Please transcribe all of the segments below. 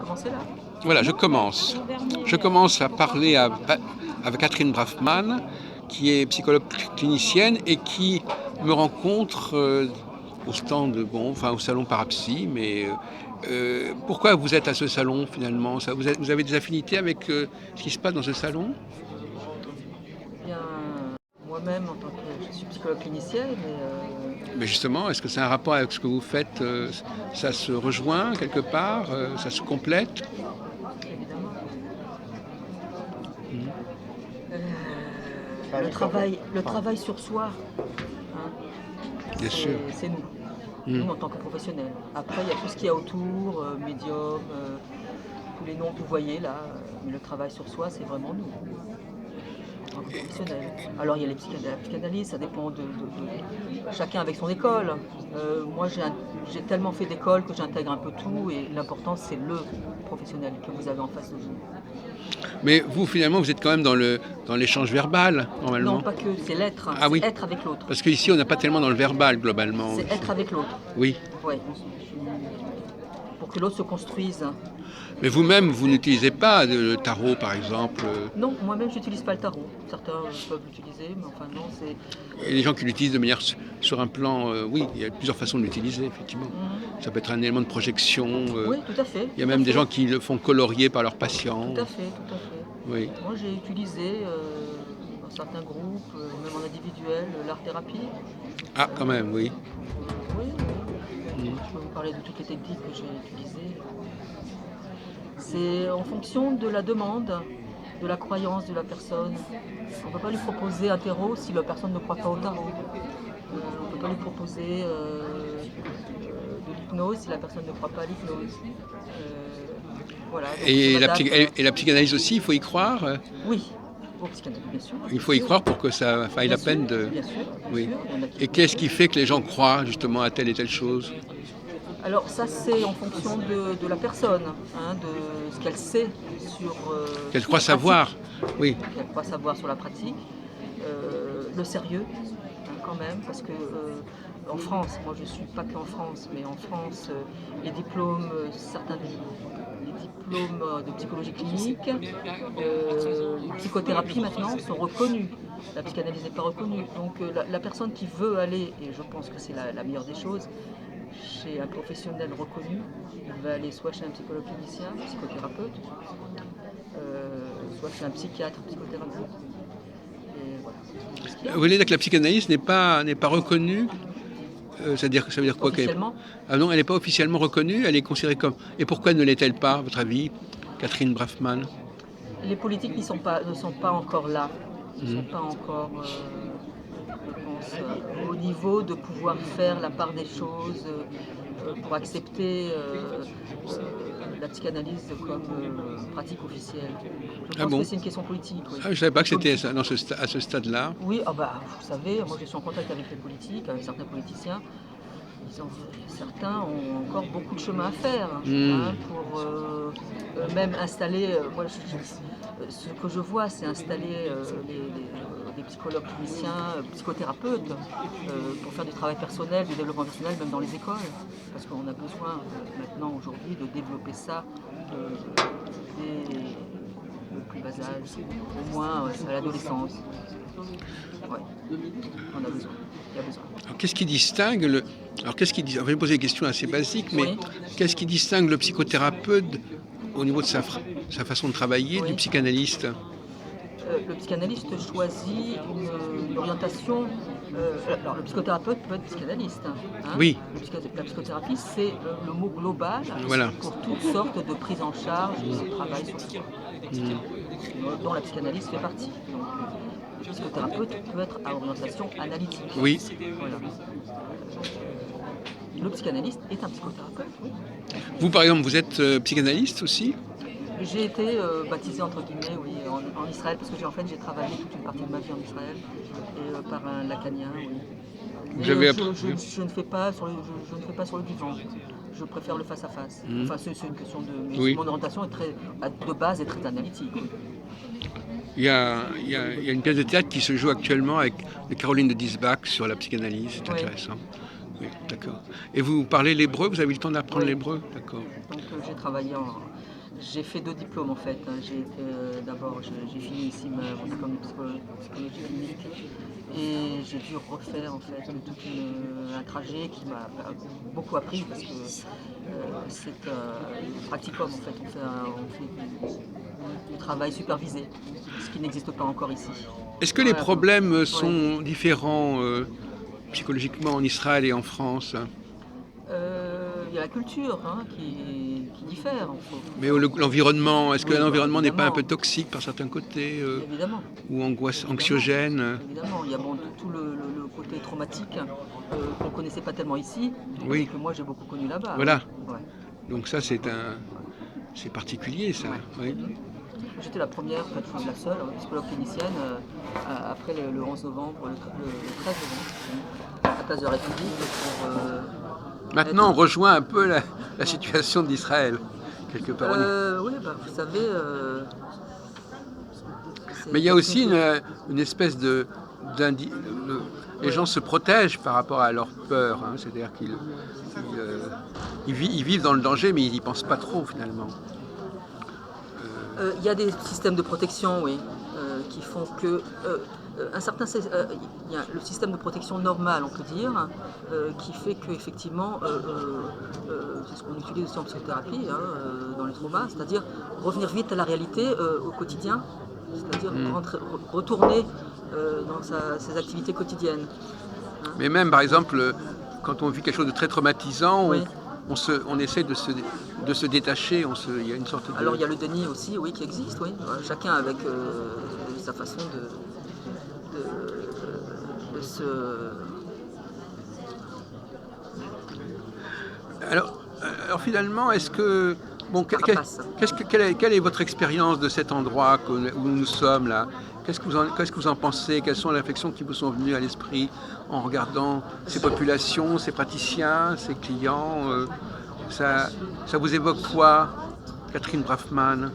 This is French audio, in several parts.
commencer là? Voilà, je commence. Je commence à parler avec Catherine Braffman, qui est psychologue clinicienne et qui me rencontre au stand, au salon Parapsy. Mais pourquoi vous êtes à ce salon finalement? Vous avez des affinités avec ce qui se passe dans ce salon? Eh bien, moi-même, en tant que je suis psychologue clinicienne, Mais justement, est-ce que c'est un rapport avec ce que vous faites? Ça se rejoint quelque part? Ça se complète? évidemment, Mhm. le travail sur soi, hein, Bien sûr. c'est nous, Mhm. nous en tant que professionnels. Après, il y a tout ce qu'il y a autour, médium, tous les noms que vous voyez là, mais le travail sur soi, c'est vraiment nous, en tant que professionnels. Alors, il y a la psychanalyse, ça dépend chacun avec son école. Moi, j'ai tellement fait d'écoles que j'intègre un peu tout, et l'important, c'est le professionnel que vous avez en face de vous. Mais vous, finalement, vous êtes quand même dans l'échange verbal, Non, normalement. pas que, c'est l'être, Ah c'est oui, être avec l'autre. parce qu'ici, on n'a pas tellement dans le verbal, globalement. C'est Ici. être avec l'autre. Oui. Ouais. Pour que l'autre se construise. Mais vous-même, vous n'utilisez pas le tarot, par exemple. Non, moi-même, j'utilise pas le tarot. Certains peuvent l'utiliser, mais enfin non, c'est. Il y a des gens qui l'utilisent de manière sur un plan. Oui, il y a plusieurs façons de l'utiliser, effectivement. Ça peut être un élément de projection. Oui, tout à fait. Il y a tout à même des fait. gens qui le font colorier par leurs patients. Tout à fait, tout à fait. Oui. Moi, j'ai utilisé dans certains groupes, même en individuel, l'art-thérapie. Ah, quand même, oui. Oui, Mhm. je peux vous parler de toutes les techniques que j'ai utilisées. C'est en fonction de la demande, de la croyance de la personne. On ne peut pas lui proposer un tarot si la personne ne croit pas au tarot. On ne peut pas lui proposer de l'hypnose si la personne ne croit pas à l'hypnose. Voilà, donc je m'adapte. Et la psychanalyse aussi, il faut y croire. Oui, au psychanalyse, bien sûr. Il faut y croire pour que ça vaille Bien la sûr, peine de. bien sûr, bien Oui. sûr. Il y en a qui Et le qu'est-ce font. qui fait que les gens croient justement à telle et telle chose? Alors ça, c'est en fonction de la personne, hein, de ce qu'elle sait sur, Qu'elle sur croit la savoir. pratique, Oui. qu'elle croit savoir sur la pratique, le sérieux, hein, quand même, parce que en France, moi je ne suis pas qu'en France, mais en France, les diplômes, les diplômes de psychologie clinique, les psychothérapies maintenant sont reconnus. La psychanalyse n'est pas reconnue. Donc la personne qui veut aller, et je pense que c'est la meilleure des choses, chez un professionnel reconnu, il va aller soit chez un psychologue clinicien, psychothérapeute, soit chez un psychiatre, psychothérapeute. Et voilà. Vous voulez dire que la psychanalyse n'est pas reconnue? Ça veut dire quoi Officiellement, Ah non, elle n'est pas officiellement reconnue, elle est considérée comme. Et pourquoi ne l'est-elle pas, à votre avis, Catherine Braffman? les politiques ne sont pas encore là, ne sont Mhm. pas encore, je pense, au niveau de pouvoir faire la part des choses pour accepter la psychanalyse comme pratique officielle. Je Ah pense que bon? c'est une question politique, oui. Ah, je ne savais pas que c'était Politique. à ce stade-là. Oui, ah bah, vous savez, moi je suis en contact avec les politiques, avec certains politiciens. Certains ont encore beaucoup de chemin à faire, hein, pour même installer. Ce que je vois, c'est installer les psychologues cliniciens, psychothérapeutes, pour faire du travail personnel, du développement personnel, même dans les écoles. Parce qu'on a besoin maintenant, aujourd'hui, de développer ça dès le plus bas âge, au moins à l'adolescence. Ouais, on a besoin. Il y a besoin. Alors, qu'est-ce qui distingue le. Alors, je vais poser des questions assez basiques, mais Oui. qu'est-ce qui distingue le psychothérapeute au niveau de sa façon de travailler du Oui. psychanalyste? Le psychanalyste choisit une orientation. Alors, le psychothérapeute peut être psychanalyste, hein. Oui. La psychothérapie, c'est le mot global Voilà. pour toutes sortes de prises en charge de travail sur soi, dont la psychanalyse fait partie. Donc, le psychothérapeute peut être à orientation analytique. Oui. Voilà. Le psychanalyste est un psychothérapeute, oui. Vous, par exemple, vous êtes psychanalyste aussi? J'ai été baptisée entre guillemets, oui, en Israël, parce que j'ai travaillé toute une partie de ma vie en Israël, et par un lacanien, oui. Mais Vous avez je ne fais pas sur le vivant. Je préfère le face à face. Enfin, c'est une question de. Mais Oui. mon orientation de base est très analytique. Oui. Il y a une pièce de théâtre qui se joue actuellement avec Caroline de Disbach sur la psychanalyse, c'est Oui. intéressant. Oui, d'accord. Et vous parlez l'hébreu, vous avez eu le temps d'apprendre Oui. l'hébreu? D'accord. Donc j'ai travaillé J'ai fait 2 diplômes en fait. J'ai été d'abord, j'ai fini ici mon diplôme de psychologie clinique et j'ai dû refaire en fait un trajet qui m'a beaucoup appris parce que c'est un practicum en fait. On fait du travail supervisé, ce qui n'existe pas encore ici. Est-ce que les Voilà. problèmes sont différents psychologiquement en Israël et en France? Il y a la culture qui diffère. Mais l'environnement, est-ce que Oui, l'environnement n'est pas un peu évidemment, toxique par certains côtés évidemment. ou anxiogène? Évidemment, il y a tout le côté traumatique qu'on ne connaissait pas tellement ici, et Oui, que moi j'ai beaucoup connu là-bas. voilà. Ouais. Donc ça, c'est particulier, ça. Ouais. Oui. J'étais la première, en fait, je suis la seule psychologue clinicienne après le 11 novembre, le 13 novembre, à la place de la République pour Maintenant, on rejoint un peu la situation d'Israël, quelque part. oui, vous savez, Mais il y a aussi une espèce les gens se protègent par rapport à leur peur. C'est-à-dire qu'ils vivent dans le danger, mais ils n'y pensent pas trop, finalement. il y a des systèmes de protection, oui, qui font que il y a le système de protection normal, on peut dire, qui fait qu'effectivement, c'est ce qu'on utilise aussi en psychothérapie, dans les traumas, c'est-à-dire revenir vite à la réalité au quotidien, c'est-à-dire retourner dans ses activités quotidiennes. Mais même, par exemple, quand on vit quelque chose de très traumatisant, Oui. on essaie de se détacher. Il y a une sorte de... Alors il y a le déni aussi, oui, qui existe, oui. Chacun avec sa façon de se... Alors finalement, est-ce que... Bon, quelle est votre expérience de cet endroit où nous sommes là? Qu'est-ce que vous en pensez? Quelles sont les réflexions qui vous sont venues à l'esprit en regardant ces populations, ces praticiens, ces clients? Ça vous évoque quoi, Catherine Braffman?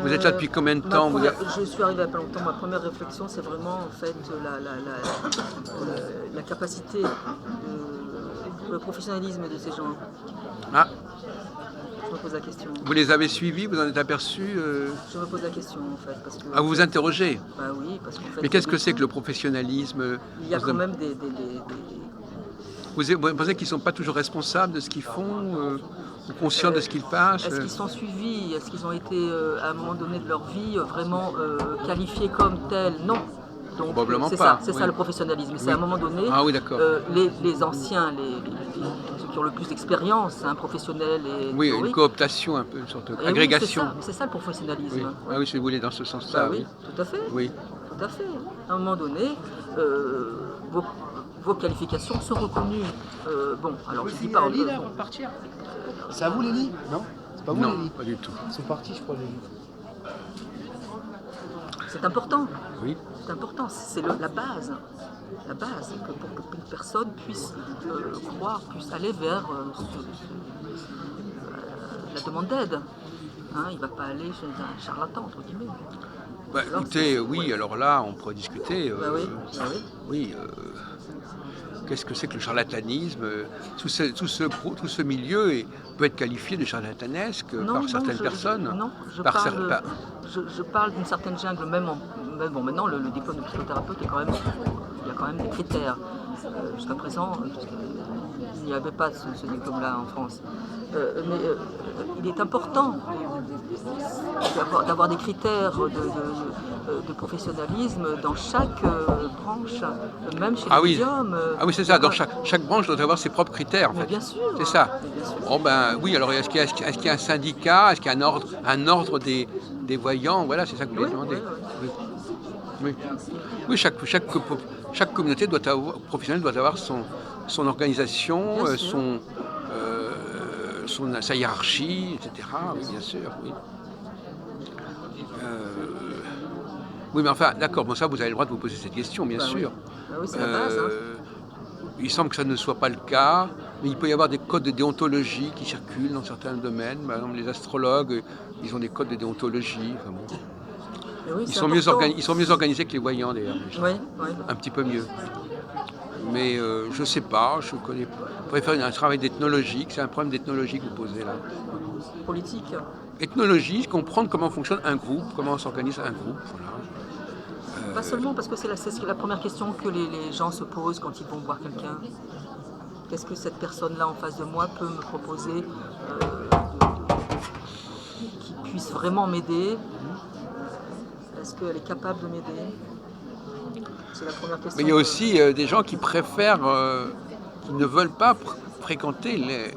Vous êtes là depuis combien de temps? Je suis arrivée il n'y a pas longtemps. Ma première réflexion, c'est vraiment en fait la capacité, le professionnalisme de ces gens. Ah, Je me pose la question. vous les avez suivis? Vous en êtes aperçu? Je me pose la question en fait. Parce que, Ah, vous vous interrogez? bah oui, parce qu'en fait, Mais qu'est-ce que c'est que le professionnalisme? il y a quand même Vous pensez qu'ils ne sont pas toujours responsables de ce qu'ils font, ou conscients de ce qu'ils passent? Est-ce qu'ils sont suivis? Est-ce qu'ils ont été, à un moment donné de leur vie, vraiment qualifiés comme tels? Non. Donc, Probablement c'est pas. ça, c'est ça le professionnalisme. C'est à un moment donné, Ah oui, d'accord. les anciens, ceux qui ont le plus d'expérience, professionnels et Oui, théoriques. une cooptation un peu, une sorte Et d'agrégation. oui, c'est ça le professionnalisme. Oui. Ouais. Ah oui, si vous voulez, dans ce sens-là. Bah oui, tout à fait. Oui. Tout à fait. À un moment donné, vos qualifications sont reconnues. Bon, alors je dis pas. Lélie, là, avant de partir. C'est à vous, Lélie? Non? C'est pas vous, Non, Lélie? pas du tout. Ils sont partis, je crois, Lélie. C'est important. Oui. C'est important. C'est la base. La base, pour qu'une personne puisse croire, puisse aller vers la demande d'aide. Il ne va pas aller chez un charlatan, entre guillemets. Bah, Alors, écoutez, oui, alors là, on pourrait discuter. Bah oui, bah oui. Oui, qu'est-ce que c'est que le charlatanisme? Tout ce milieu peut être qualifié de charlatanesque par certaines personnes. Non, je parle d'une certaine jungle, bon, maintenant le diplôme de psychothérapeute il y a quand même des critères. Jusqu'à présent, il n'y avait pas ce diplôme-là en France. Mais il est important d'avoir des critères de professionnalisme dans chaque branche, même chez les médiums. Ah oui, c'est ça. Dans chaque branche doit avoir ses propres critères, en fait. Bien sûr. C'est ça. Bien sûr. Oh ben oui. Alors est-ce qu'il y a un syndicat? Est-ce qu'il y a un ordre des voyants? Voilà, c'est ça que vous voulez demander. Oui. Oui, chaque communauté professionnelle doit avoir son organisation, sa hiérarchie, etc. Oui, bien sûr. Oui. Oui, mais enfin, d'accord, bon, ça, vous avez le droit de vous poser cette question, bien sûr. Oui, c'est la base. Il semble que ça ne soit pas le cas, mais il peut y avoir des codes de déontologie qui circulent dans certains domaines. Par exemple, les astrologues, ils ont des codes de déontologie. Enfin, bon. Oui, Ils sont mieux organisés que les voyants, d'ailleurs. Oui. Un petit peu mieux. Mais je ne sais pas, je connais pas. Je pourrais faire un travail d'ethnologie, c'est un problème d'ethnologie que vous posez là. Politique. Ethnologie, comprendre comment fonctionne un groupe, comment s'organise un groupe. Voilà. Pas seulement parce que c'est la première question que les gens se posent quand ils vont voir quelqu'un. Qu'est-ce que cette personne-là en face de moi peut me proposer qui puisse vraiment m'aider? Est-ce qu'elle est capable de m'aider? C'est la première question. Mais il y a aussi des gens qui préfèrent, qui ne veulent pas fréquenter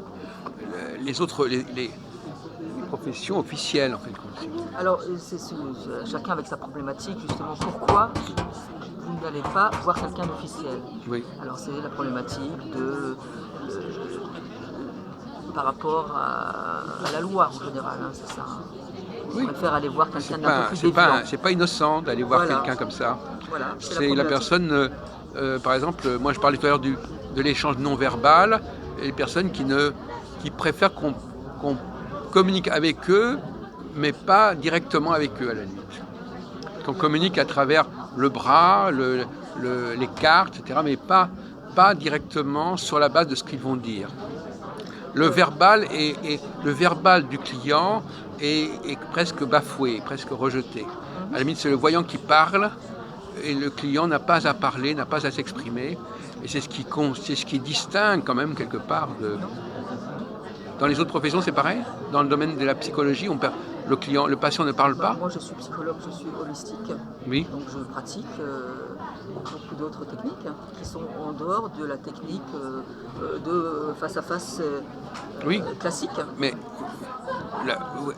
les autres, les professions officielles en fait. Alors, chacun avec sa problématique, justement. Pourquoi vous n'allez pas voir quelqu'un d'officiel? Oui. Alors, c'est la problématique par rapport à la loi en général, hein, c'est ça. Oui. On préfère aller voir quelqu'un d'un peu plus déviant. C'est pas innocent d'aller voir Voilà. quelqu'un comme ça. Voilà, C'est la personne, par exemple, moi je parlais tout à l'heure de l'échange non verbal, et les personnes qui préfèrent qu'on communique avec eux, mais pas directement avec eux à la limite. Qu'on communique à travers le bras, les cartes, etc., mais pas directement sur la base de ce qu'ils vont dire. Le verbal du client est presque bafoué, presque rejeté. À la limite, c'est le voyant qui parle et le client n'a pas à parler, n'a pas à s'exprimer. Et c'est ce qui distingue quand même quelque part. Dans les autres professions, c'est pareil. Dans le domaine de la psychologie, le patient ne parle pas. Moi, je suis psychologue, je suis holistique. Oui. Donc, je pratique beaucoup d'autres techniques qui sont en dehors de la technique de face-à-face Oui. classique. Mais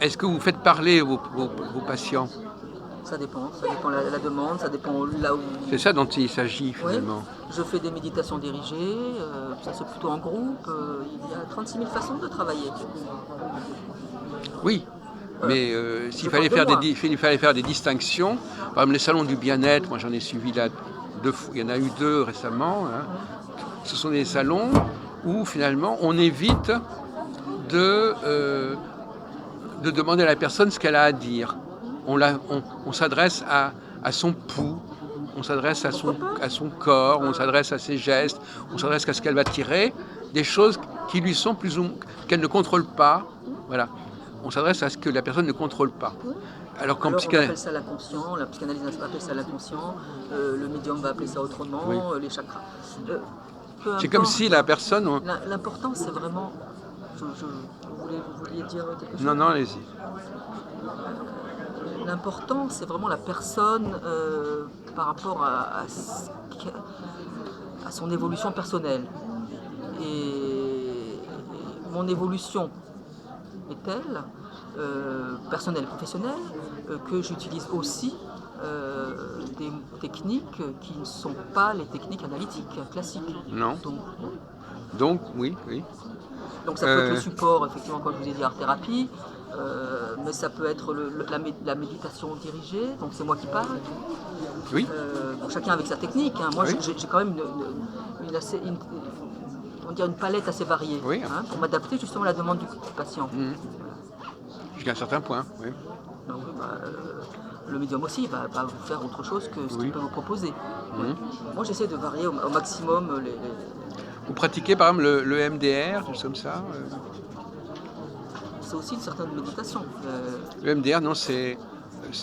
est-ce que vous faites parler vos patients? Ça dépend la demande, ça dépend là où... C'est ça dont il s'agit finalement. Oui. Je fais des méditations dirigées, ça c'est plutôt en groupe, il y a 36 000 façons de travailler. Oui, mais s'il fallait faire des distinctions, par exemple les salons du bien-être, moi j'en ai suivi là 2 fois, il y en a eu 2 récemment, hein. Ce sont des salons où finalement on évite de demander à la personne ce qu'elle a à dire. On s'adresse à son pouls, on s'adresse à son corps, on s'adresse à ses gestes, on s'adresse à ce qu'elle va tirer, des choses qui lui sont plus ou moins, qu'elle ne contrôle pas. Voilà. On s'adresse à ce que la personne ne contrôle pas. Alors on appelle ça l'inconscient, la psychanalyse appelle ça l'inconscient, le médium va appeler ça autrement, oui. Les chakras. C'est comme si la personne... L'important c'est vraiment... Vous vouliez dire quelque chose? Non, allez-y. L'important, c'est vraiment la personne par rapport à son évolution personnelle. Et mon évolution est telle, personnelle, professionnelle, que j'utilise aussi des techniques qui ne sont pas les techniques analytiques classiques. Non. Donc oui. Donc ça peut être le support, effectivement, comme je vous ai dit, art-thérapie, mais ça peut être la méditation dirigée, donc c'est moi qui parle. Oui. Bon, chacun avec sa technique. Hein. Moi, oui. J'ai quand même une palette assez variée, oui. Hein, pour m'adapter justement à la demande du patient. Mmh. Jusqu'à un certain point, oui. Donc, le médium aussi va vous faire autre chose que ce qu'il peut vous proposer. Mmh. Moi, j'essaie de varier au maximum les... Vous pratiquez par exemple le MDR, tout comme ça C'est aussi une certaine méditation. Le MDR, non, c'est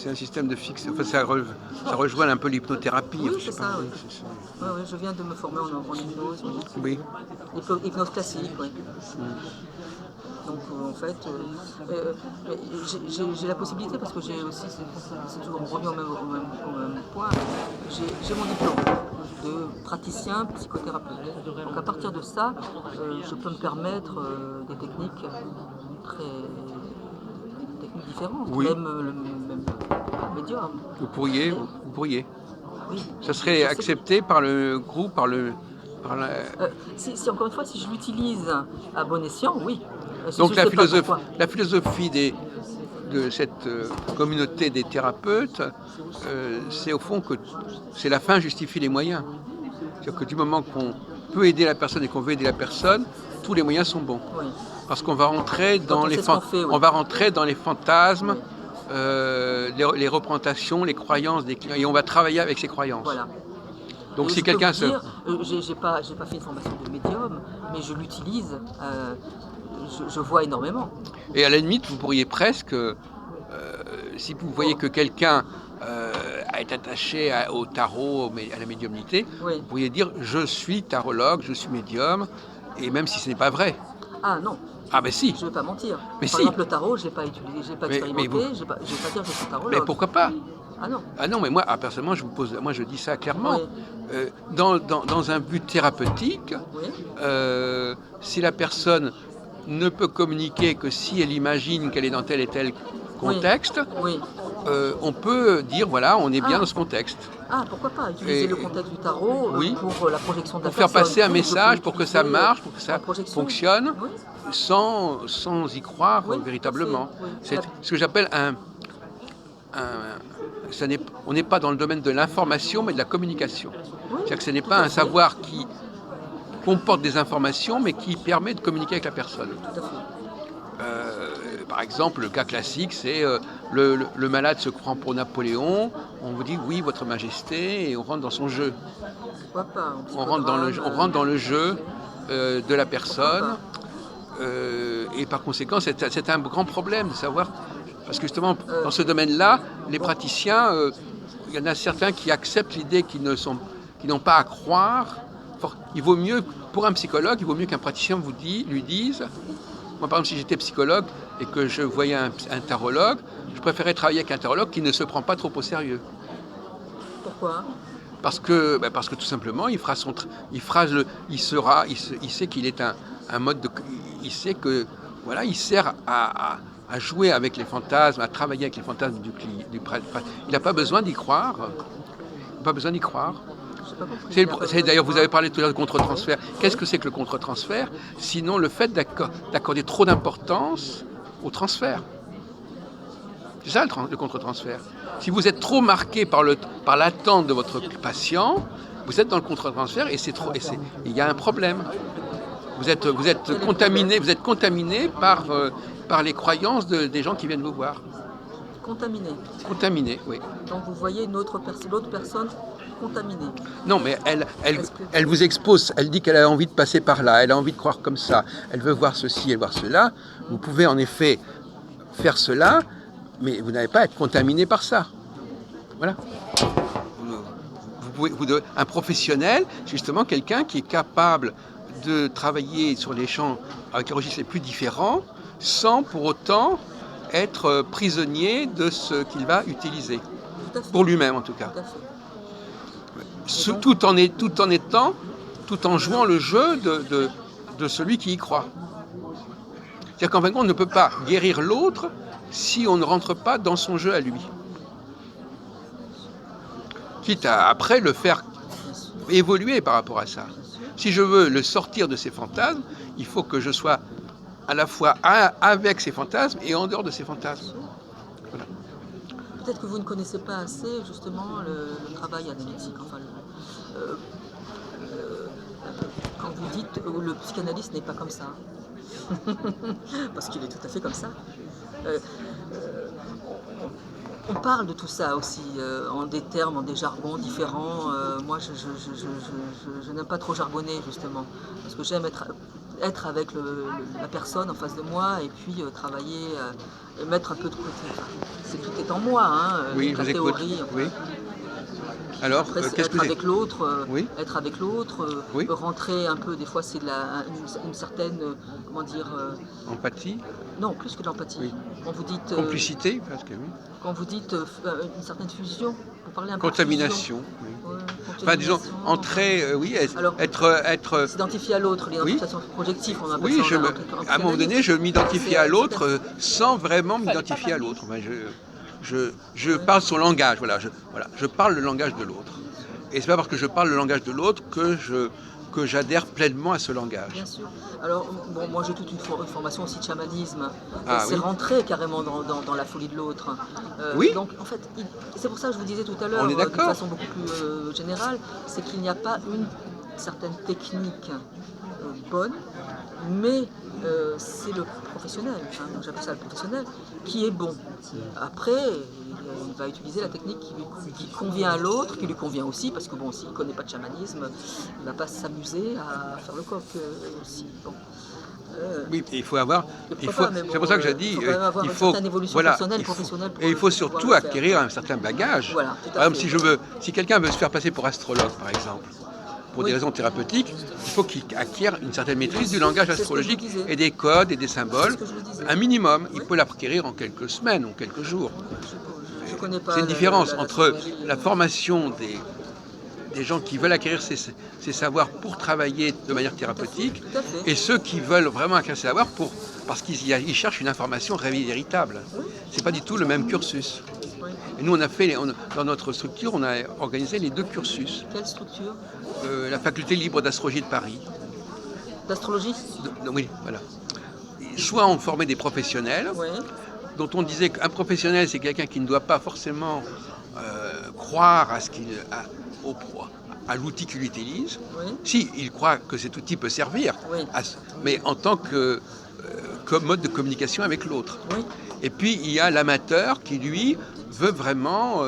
un système de fixe. Enfin, ça rejoint un peu l'hypnothérapie. Oui, c'est ça. Oui. Oui, je viens de me former en hypnose. Oui. Hypnose classique, oui. Donc en fait, j'ai la possibilité, parce que j'ai aussi, c'est toujours revenu au même point, j'ai mon diplôme de praticien psychothérapeute. Donc à partir de ça, je peux me permettre des techniques différentes, oui. même le médium. Vous pourriez. Oui. Ça serait accepté par le groupe, si encore une fois, si je l'utilise à bon escient, oui. Donc la philosophie de cette communauté des thérapeutes, c'est au fond que c'est la fin justifie les moyens. C'est-à-dire que du moment qu'on peut aider la personne et qu'on veut aider la personne, tous les moyens sont bons. Oui. Parce qu'on va rentrer dans on va rentrer dans les fantasmes, les représentations, les croyances des clients, et on va travailler avec ces croyances. Voilà. Donc Et si je peux quelqu'un vous se... dire, j'ai pas fait une formation de médium, mais je l'utilise, je vois énormément. Et à la limite, vous pourriez presque, si vous voyez que quelqu'un est attaché au tarot, à la médiumnité, Oui. vous pourriez dire je suis tarologue, je suis médium, et même si ce n'est pas vrai. Ah non, Ah ben si, je ne vais pas mentir. mais Par si. exemple, le tarot, je ne l'ai pas utilisé, je l'ai pas Mais expérimenté, vous- je ne vais pas dire que je suis tarologue. Mais pourquoi pas? Ah non, Ah non, mais moi, personnellement, moi je dis ça clairement. oui, Dans un but thérapeutique, oui, si la personne ne peut communiquer que si elle imagine qu'elle est dans tel et tel contexte, oui. on peut dire voilà, on est bien Ah. dans ce contexte. Ah, pourquoi pas utiliser Et- le contexte du tarot oui. pour la projection de la Pour faire personne. passer un Oui, je peux message, pour que ça l'utiliser, marche, pour que en ça projection. fonctionne, Oui, sans y croire oui, véritablement. tout à fait, oui. C'est ce que j'appelle on n'est pas dans le domaine de l'information, mais de la communication. Oui, C'est-à-dire que ce n'est tout pas à un fait, savoir qui comporte des informations, mais qui permet de communiquer avec la personne. tout à fait. Par exemple, le cas classique, c'est le malade se prend pour Napoléon, on vous dit oui, votre majesté, et on rentre dans son jeu. Pourquoi pas en On rentre dans le jeu de la personne, et par conséquent, c'est un grand problème de savoir, parce que justement, dans ce domaine-là, les praticiens, il y en a certains qui acceptent l'idée qu'ils n'ont pas à croire. Il vaut mieux, pour un psychologue, il vaut mieux qu'un praticien lui dise. Moi, par exemple, si j'étais psychologue et que je voyais un tarologue, je préférais travailler avec un tarologue qui ne se prend pas trop au sérieux. Pourquoi? Parce que tout simplement, il sait qu'il est un mode de, il sait que voilà, il sert à jouer avec les fantasmes, à travailler avec les fantasmes du prêtre. Il n'a pas besoin d'y croire. Pas besoin d'y croire. D'ailleurs, vous avez parlé tout à l'heure de contre-transfert. Qu'est-ce que c'est que le contre-transfert? Sinon le fait d'accorder trop d'importance au transfert. C'est ça le contre-transfert. Si vous êtes trop marqué par l'attente de votre patient, vous êtes dans le contre-transfert et il y a un problème. Vous êtes contaminé par les croyances des gens qui viennent vous voir. Contaminé, oui. Donc vous voyez l'autre personne contaminée. Non, mais elle vous expose, elle dit qu'elle a envie de passer par là, elle a envie de croire comme ça, elle veut voir ceci et voir cela. Vous pouvez en effet faire cela, mais vous n'allez pas être contaminé par ça. Voilà. Un professionnel, c'est justement quelqu'un qui est capable de travailler sur les champs avec les registres les plus différents, sans pour autant être prisonnier de ce qu'il va utiliser. Pour lui-même, en tout cas. Tout en jouant le jeu de celui qui y croit. C'est-à-dire qu'en fin de compte, on ne peut pas guérir l'autre si on ne rentre pas dans son jeu à lui. Quitte à après le faire évoluer par rapport à ça. Si je veux le sortir de ses fantasmes, il faut que je sois à la fois avec ses fantasmes et en dehors de ses fantasmes. Voilà. Peut-être que vous ne connaissez pas assez justement le travail analytique. Enfin, quand vous dites le psychanalyste n'est pas comme ça, parce qu'il est tout à fait comme ça. On parle de tout ça aussi, en des termes, en des jargons différents. Moi, je n'aime pas trop jargonner, justement, parce que j'aime être avec la personne en face de moi et puis travailler et mettre un peu de côté. Enfin, tout est en moi, hein, oui, la théorie. Enfin. Oui. Alors, après, être avec l'autre, oui. Oui. Rentrer un peu, des fois c'est une certaine, comment dire... empathie? Non, plus que de l'empathie. Oui. Quand vous dites... complicité, parce que oui. Quand vous dites une certaine fusion, vous parlez un peu contamination, de fusion. Oui. Ouais, enfin, disons, entrer, oui, alors, être... S'identifier à l'autre, l'identification projective, on appelle oui, ça. À un moment donné, je m'identifie à l'autre sans vraiment m'identifier à l'autre. Enfin, je parle son langage, je parle le langage de l'autre. Et c'est pas parce que je parle le langage de l'autre que j'adhère pleinement à ce langage. Bien sûr. Alors, bon, moi j'ai toute une formation aussi de chamanisme. C'est oui. Rentrer carrément dans la folie de l'autre. Oui. Donc, en fait, c'est pour ça que je vous disais tout à l'heure, de façon beaucoup plus générale, c'est qu'il n'y a pas une certaine technique bonne, mais c'est le professionnel, hein, j'appelle ça le professionnel, qui est bon. Après, il va utiliser la technique qui convient à l'autre, qui lui convient aussi, parce que bon, s'il ne connaît pas de chamanisme, il ne va pas s'amuser à faire le coq aussi. Bon. Oui, il faut avoir. C'est pour ça que j'ai dit, il faut une certaine évolution personnelle et professionnelle. Et il faut surtout acquérir un certain bagage. Voilà, Par exemple, si quelqu'un veut se faire passer pour astrologue, par exemple, pour des raisons thérapeutiques, il faut qu'il acquiert une certaine maîtrise du langage astrologique et des codes et des symboles. Un minimum, il peut l'acquérir en quelques semaines ou quelques jours. C'est une différence entre la formation des gens qui veulent acquérir ces savoirs pour travailler de manière thérapeutique et ceux qui veulent vraiment acquérir ces savoirs parce qu'ils cherchent une information véritable. C'est pas du tout le même cursus. Et nous, dans notre structure, on a organisé les deux cursus. Quelle structure? La faculté libre d'astrologie de Paris. D'astrologie? Oui, voilà. Soit on formait des professionnels, dont on disait qu'un professionnel, c'est quelqu'un qui ne doit pas forcément croire à l'outil qu'il utilise. Si, il croit que cet outil peut servir, mais en tant que mode de communication avec l'autre. Et puis, il y a l'amateur qui, lui, veut vraiment...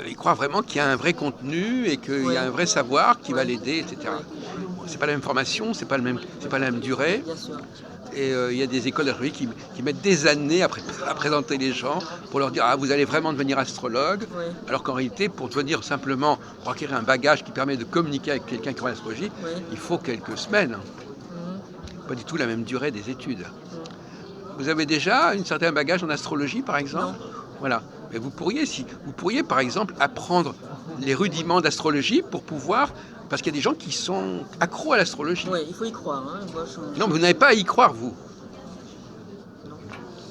il croit vraiment qu'il y a un vrai contenu et qu'il y a un vrai savoir qui va l'aider, etc. Bon, c'est pas la même formation, c'est pas la même durée. Bien sûr. Et il y a des écoles d'astrologie qui mettent des années à présenter les gens pour leur dire « Ah, vous allez vraiment devenir astrologue », alors qu'en réalité, pour devenir simplement, pour acquérir un bagage qui permet de communiquer avec quelqu'un qui croit à l'astrologie, il faut quelques semaines. Pas du tout la même durée des études. Vous avez déjà un certain bagage en astrologie, par exemple? Non. Voilà. Mais vous pourriez, par exemple, apprendre les rudiments d'astrologie pour pouvoir... Parce qu'il y a des gens qui sont accros à l'astrologie. Oui, il faut y croire. Hein. Non, mais vous n'avez pas à y croire, vous.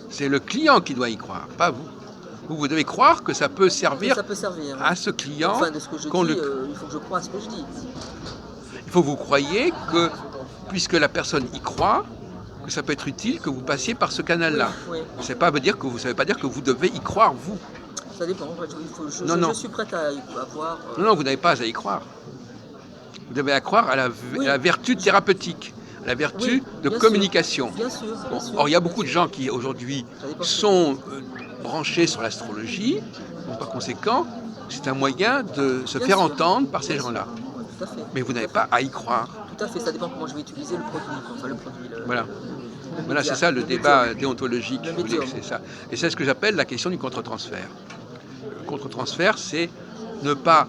C'est le client qui doit y croire, pas vous. Vous devez croire que ça peut servir, à ce client. Enfin, de ce que je dis, il faut que je croie à ce que je dis. Il faut que vous croyiez que, puisque la personne y croit, que ça peut être utile que vous passiez par ce canal-là. Ça ne veut pas dire que vous devez y croire, vous. Ça dépend. Je suis prête à voir... Non, vous n'avez pas à y croire. Vous devez croire à la vertu thérapeutique, à la vertu de communication. Bien sûr. Or, il y a beaucoup de gens qui, aujourd'hui, sont branchés sur l'astrologie. Donc, par conséquent, c'est un moyen de se faire entendre par ces gens-là. Tout à fait. Mais vous n'avez pas à y croire. Tout à fait. Ça dépend comment je vais utiliser le produit. Voilà, c'est ça le débat déontologique. C'est ça. Et c'est ce que j'appelle la question du contre-transfert. Le contre-transfert, c'est ne pas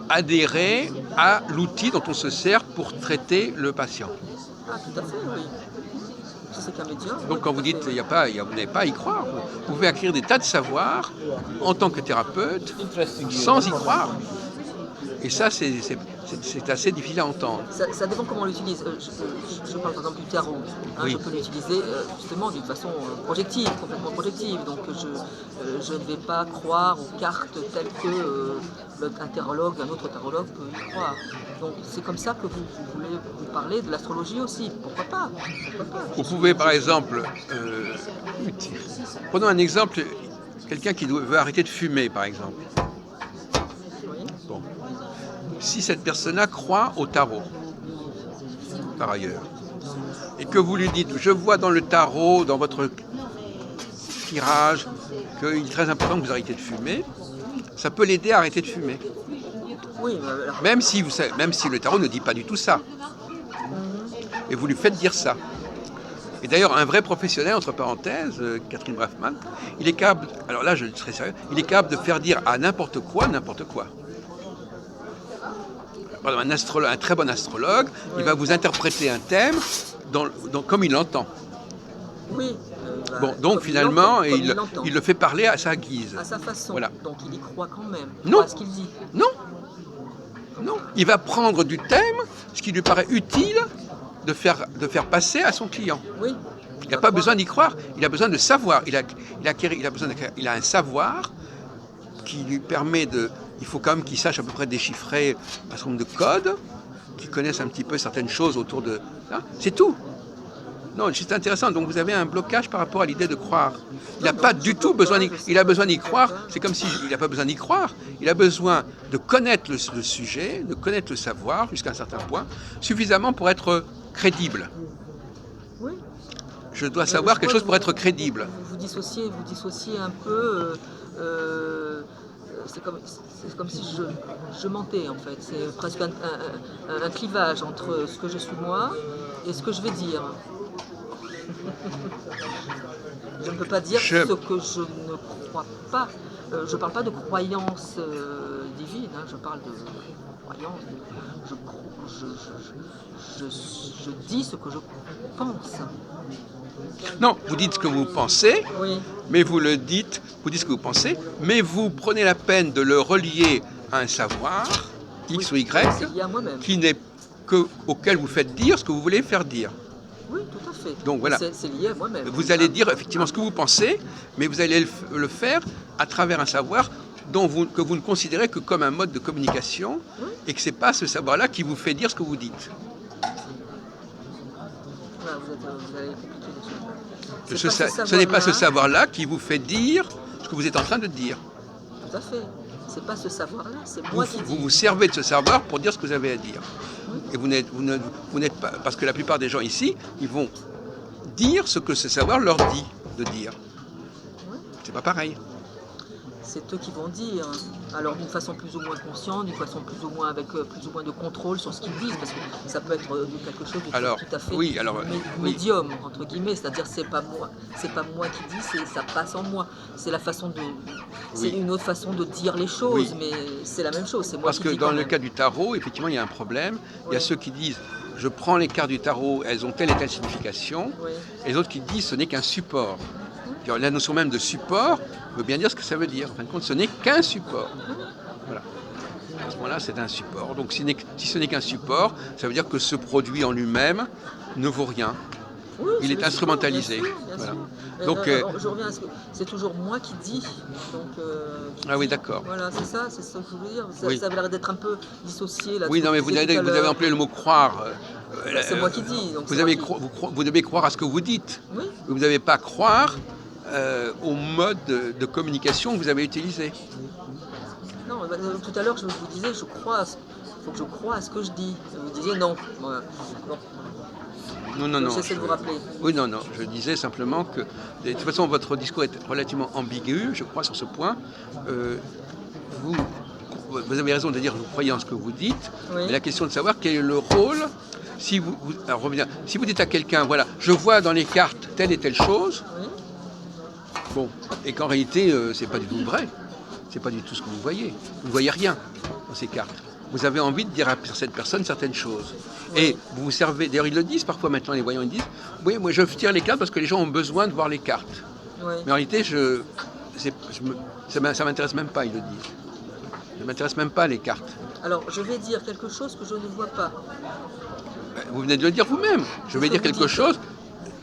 adhérer à l'outil dont on se sert pour traiter le patient. Ah, tout à fait, oui. C'est qu'un médium. Donc quand vous dites vous n'avez pas à y croire, vous pouvez acquérir des tas de savoirs en tant que thérapeute sans y croire. Et ça, c'est assez difficile à entendre. Ça dépend comment on l'utilise. Je parle par exemple du tarot. Je peux l'utiliser justement d'une façon complètement projective. Donc je ne vais pas croire aux cartes telles que un autre tarologue peut y croire. Donc c'est comme ça que vous voulez vous parler de l'astrologie aussi. Pourquoi pas? Vous pouvez par exemple, prenons un exemple, quelqu'un qui veut arrêter de fumer par exemple. Bon. Si cette personne-là croit au tarot, par ailleurs, et que vous lui dites, je vois dans le tarot, dans votre tirage, qu'il est très important que vous arrêtiez de fumer, ça peut l'aider à arrêter de fumer. Oui, même si le tarot ne dit pas du tout ça. Et vous lui faites dire ça. Et d'ailleurs, un vrai professionnel, entre parenthèses, Catherine Brafman, il est capable, alors là je serai sérieux, il est capable de faire dire à n'importe quoi. Un très bon astrologue, il va vous interpréter un thème comme il l'entend. Oui. Donc finalement, il le fait parler à sa guise. À sa façon. Voilà. Donc il y croit quand même. Non. À ce qu'il dit. Non. Il va prendre du thème, ce qui lui paraît utile de faire passer à son client. Oui. Il n'a pas besoin d'y croire, il a besoin de savoir. Il a un savoir qui lui permet de... Il faut quand même qu'il sache à peu près déchiffrer un certain nombre de codes, qu'il connaisse un petit peu certaines choses autour de... C'est tout. Non, c'est intéressant. Donc vous avez un blocage par rapport à l'idée de croire. Il n'a pas du tout besoin d'y croire. C'est comme s'il n'a pas besoin d'y croire. Il a besoin de connaître le sujet, de connaître le savoir jusqu'à un certain point, suffisamment pour être crédible. Oui. je dois savoir quelque chose pour être crédible. Vous dissociez un peu. C'est comme si je mentais en fait. C'est presque un clivage entre ce que je suis moi et ce que je vais dire. Je ne peux pas dire ce que je ne crois pas. Je ne parle pas de croyance divine, hein, je parle de croyance. Je dis ce que je pense. Non, vous dites ce que vous pensez, Oui. mais vous dites ce que vous pensez, mais vous prenez la peine de le relier à un savoir, X ou Y, c'est lié à moi-même. auquel vous faites dire ce que vous voulez faire dire. Oui, tout à fait. Donc voilà. C'est lié à moi-même. Vous allez dire effectivement ce que vous pensez, mais vous allez le faire à travers un savoir que vous ne considérez que comme un mode de communication, et que ce n'est pas ce savoir-là qui vous fait dire ce que vous dites. Voilà, vous allez compliquer les choses. Ce n'est pas ce savoir-là qui vous fait dire ce que vous êtes en train de dire. Tout à fait. C'est pas ce savoir-là, c'est moi qui dis. Vous vous servez de ce savoir pour dire ce que vous avez à dire. Et vous n'êtes pas... Parce que la plupart des gens ici, ils vont dire ce que ce savoir leur dit de dire. C'est pas pareil. C'est eux qui vont dire. Alors d'une façon plus ou moins consciente, d'une façon plus ou moins avec plus ou moins de contrôle sur ce qu'ils disent, parce que ça peut être quelque chose de tout à fait médium entre guillemets, c'est-à-dire c'est pas moi qui dis, ça passe en moi. C'est la façon de, c'est une autre façon de dire les choses, mais c'est la même chose. C'est moi parce qui que dis dans le cas du tarot, effectivement, il y a un problème. Il y a ceux qui disent je prends les cartes du tarot, elles ont telle et telle signification, et les autres qui disent ce n'est qu'un support. La notion même de support veut bien dire ce que ça veut dire. En fin de compte, ce n'est qu'un support. Voilà. À ce moment-là, c'est un support. Donc, si ce n'est qu'un support, ça veut dire que ce produit en lui-même ne vaut rien. Oui, il est instrumentalisé. Bien sûr. Donc, je reviens à ce que c'est toujours moi qui dis. Donc, oui, d'accord. Voilà, c'est ça que je veux dire. Ça avait l'air d'être un peu dissocié. Là, oui, non, mais vous avez employé le mot croire. C'est moi qui dis. Donc vous devez croire à ce que vous dites. Oui. Vous ne devez pas croire au mode de communication que vous avez utilisé. Non, tout à l'heure, je vous disais, il faut que je croie à ce que je dis. Vous disiez non. Voilà. Non. J'essaie de vous rappeler. Oui, non. Je disais simplement que, de toute façon, votre discours est relativement ambigu, je crois, sur ce point. Vous avez raison de dire que vous croyez en ce que vous dites, mais la question de savoir quel est le rôle. Si vous dites à quelqu'un, voilà, je vois dans les cartes telle et telle chose, bon, et qu'en réalité, c'est pas du tout vrai. C'est pas du tout ce que vous voyez. Vous ne voyez rien dans ces cartes. Vous avez envie de dire à cette personne certaines choses. Et vous vous servez, d'ailleurs ils le disent parfois maintenant, les voyants, ils disent, oui, moi je tire les cartes parce que les gens ont besoin de voir les cartes. Mais en réalité, ça m'intéresse même pas, ils le disent. Ça ne m'intéresse même pas les cartes. Alors, je vais dire quelque chose que je ne vois pas. Vous venez de le dire vous-même. Je vais dire quelque chose.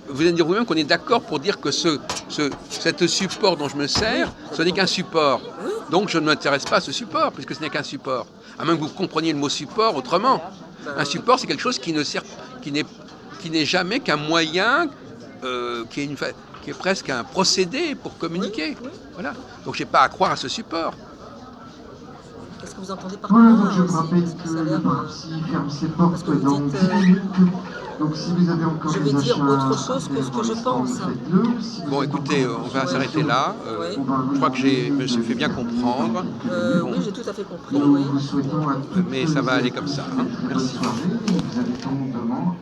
Vous venez de dire vous-même qu'on est d'accord pour dire que cet support dont je me sers, ce n'est qu'un support. Donc je ne m'intéresse pas à ce support, puisque ce n'est qu'un support. À moins que vous compreniez le mot support autrement. Un support, c'est quelque chose qui n'est jamais qu'un moyen, qui est presque un procédé pour communiquer. Voilà. Donc je n'ai pas à croire à ce support. Qu'est-ce que vous entendez par là? Je vous rappelle que le parti ferme ses portes dans 10 minutes. Donc si vous avez encore je vais dire autre chose que ce que je pense. Bon, écoutez, on va s'arrêter là. Je crois que je me suis fait bien comprendre. Oui, j'ai tout à fait compris. Nous vous souhaitons à tous mais ça va aller comme ça. Merci. Bonne soirée. Vous avez ton demande.